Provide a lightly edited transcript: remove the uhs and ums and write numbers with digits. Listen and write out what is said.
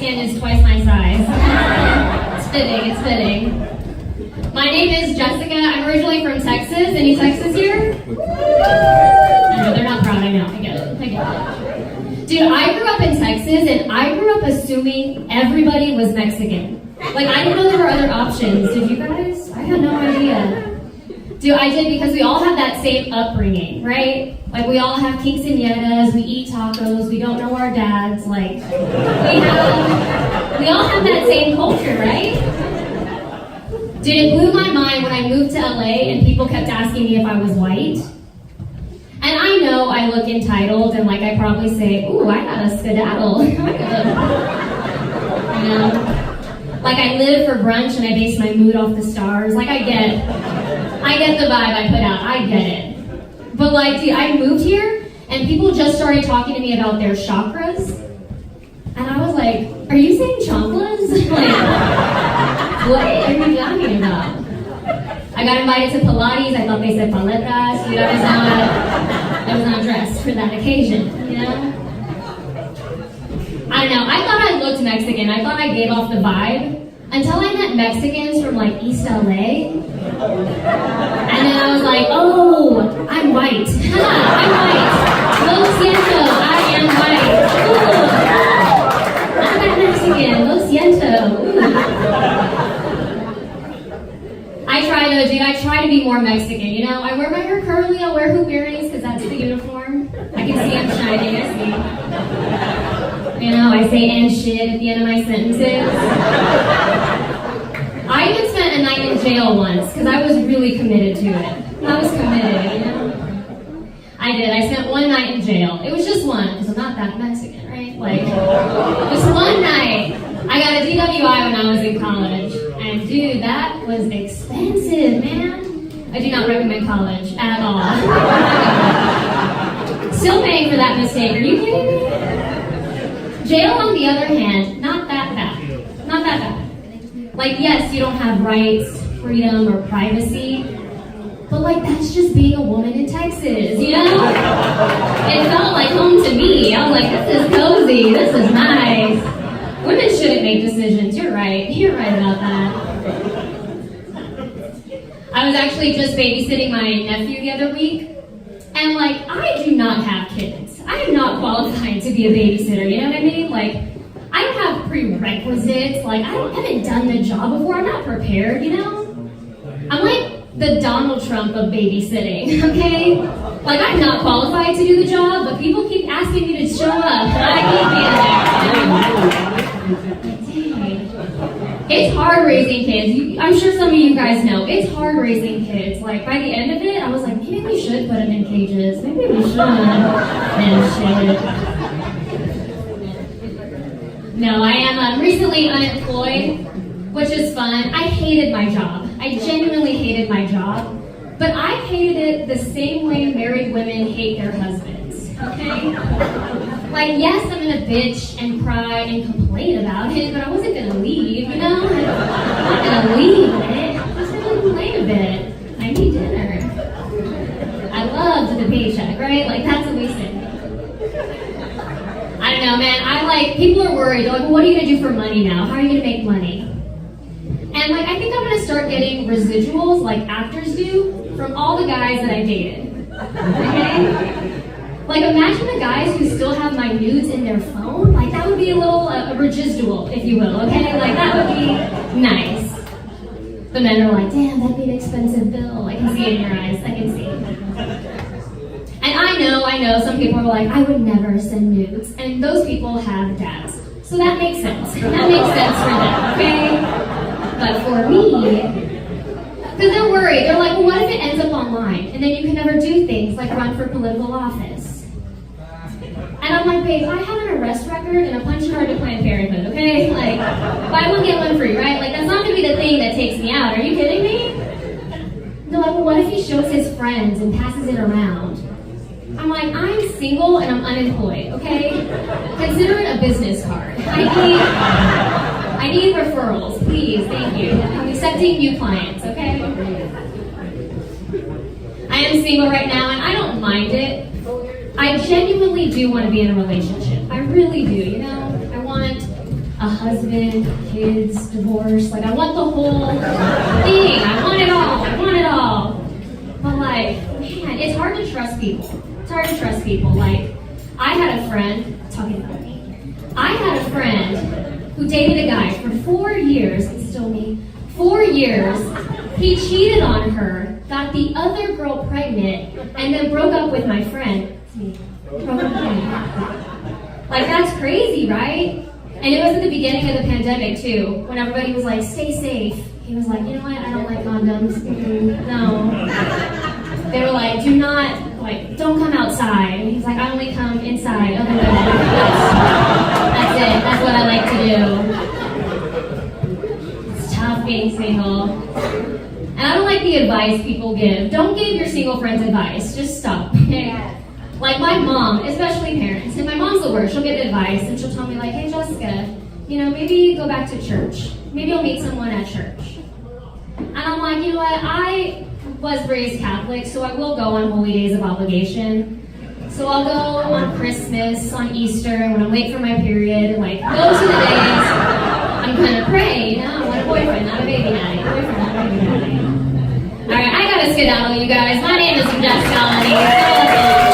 skin is twice my size. It's fitting, it's fitting. My name is Jessica. I'm originally from Texas. Any Texas here? I know, they're not proud. I know. I get it. Dude, I grew up in Texas, and I grew up assuming everybody was Mexican. Like, I didn't know there were other options. Did you guys? I had no idea. Dude, I did because we all have that same upbringing, right? Like, we all have quinceañeras, we eat tacos, we don't know our dads. Like, we all have that same culture, right? Dude, it blew my mind when I moved to LA and people kept asking me if I was white. And I know I look entitled and like I probably say, ooh, I got a skedaddle. You know? Like I live for brunch and I base my mood off the stars. Like I get the vibe I put out. I get it. But like, dude, I moved here and people just started talking to me about their chakras. And I was like, are you saying chanclas? Like, what are you talking about? I got invited to Pilates. I thought they said paletas. You know, I was not dressed for that occasion, you know? I don't know. I thought I looked Mexican. I thought I gave off the vibe until I met Mexicans from like East LA. And then I was like, oh, I'm white. I'm white. Lo siento, I am white. Ooh. I'm not Mexican. Lo siento. I try though, dude. I try to be more Mexican, you know? I wear my hair curly, I'll wear hoop earrings because that's the uniform. I can see I'm shining, I see. You know, I say and shit at the end of my sentences. I even spent a night in jail once because I was really committed to it. I was committed, you know? I did. I spent one night in jail. It was just one because I'm not that Mexican, right? Like, just one night. I got a DWI when I was in college. And dude, that was expensive, man. I do not recommend college at all. Still paying for that mistake. Are you kidding me? Jail, on the other hand, not that bad. Not that bad. Like, yes, you don't have rights, freedom, or privacy. But like, that's just being a woman in Texas, you know? It felt like home to me. I was like, this is cozy. This is nice. Women shouldn't make decisions. You're right. You're right about that. I was actually just babysitting my nephew the other week. And like, I do not have kids. I am not qualified to be a babysitter. You know what I mean? Like, I don't have prerequisites. Like, I haven't done the job before. I'm not prepared, you know? I'm like the Donald Trump of babysitting, okay? Like, I'm not qualified to do the job, but people keep asking me to show up. I keep being there. It's hard raising kids. I'm sure some of you guys know. It's hard raising kids. Like, by the end of it, I was like, maybe we should put them in cages. Maybe we should. And shit. No, I am recently unemployed, which is fun. I hated my job. I genuinely hated my job. But I hated it the same way married women hate their husbands, okay? Like, yes, I'm gonna bitch and cry and complain about it, but I wasn't gonna leave, you know? I'm not gonna leave it. I'm just gonna complain a bit. I need dinner. I loved the paycheck, right? Like, that's what we say. I don't know, man. People are worried. They're like, well, what are you gonna do for money now? How are you gonna make money? And like, I think I'm gonna start getting residuals like actors do from all the guys that I dated, okay? Like, imagine the guys who still have my nudes in their phone. Like, that would be a little a residual, if you will, okay? Like, that would be nice. The men are like, damn, that'd be an expensive bill. I can see it in your eyes. I can see it. And I know, some people are like, I would never send nudes. And those people have dads. So that makes sense. That makes sense for them, okay? But for me, because they're worried. They're like, well, what if it ends up online? And then you can never do things like run for political office. And I'm like, babe, I have an arrest record and a punch card to Planned Parenthood, okay? Like, buy one, get one free, right? Like, that's not gonna be the thing that takes me out. Are you kidding me? They're like, well, what if he shows his friends and passes it around? I'm like, I'm single and I'm unemployed, okay? Consider it a business card. I need referrals, please, thank you. I'm accepting new clients, okay? I am single right now and I don't mind it. I genuinely do want to be in a relationship. I really do, you know? I want a a husband, kids, divorce. Like, I want the whole thing. I want it all. I want it all. But like, man, it's hard to trust people. It's hard to trust people. Like, I had a friend, talking about me, I had a friend who dated a guy for 4 years, it's still me, 4 years. He cheated on her, got the other girl pregnant, and then broke up with my friend. It's me. Broke up with me. Like, that's crazy, right? And it was at the beginning of the pandemic, too, when everybody was like, stay safe. He was like, you know what, I don't like condoms. No. They were like, do not, like, don't come outside. And he's like, I only come inside, other women. That's it, that's what I like to do. It's tough being single. And I don't like the advice people give. Don't give your single friends advice, just stop, okay? Like my mom, especially parents, and my mom's the worst, she'll give advice and she'll tell me like, hey Jessica, you know, maybe go back to church. Maybe you'll meet someone at church. And I'm like, you know what, I was raised Catholic, so I will go on holy days of obligation. So I'll go on Christmas, on Easter, when I'm late for my period, like those are the days I'm gonna pray, you know, I want a boyfriend, not a baby daddy. Boyfriend, not a baby daddy. Alright, I gotta skedaddle, you guys. My name is Jeff Garcia.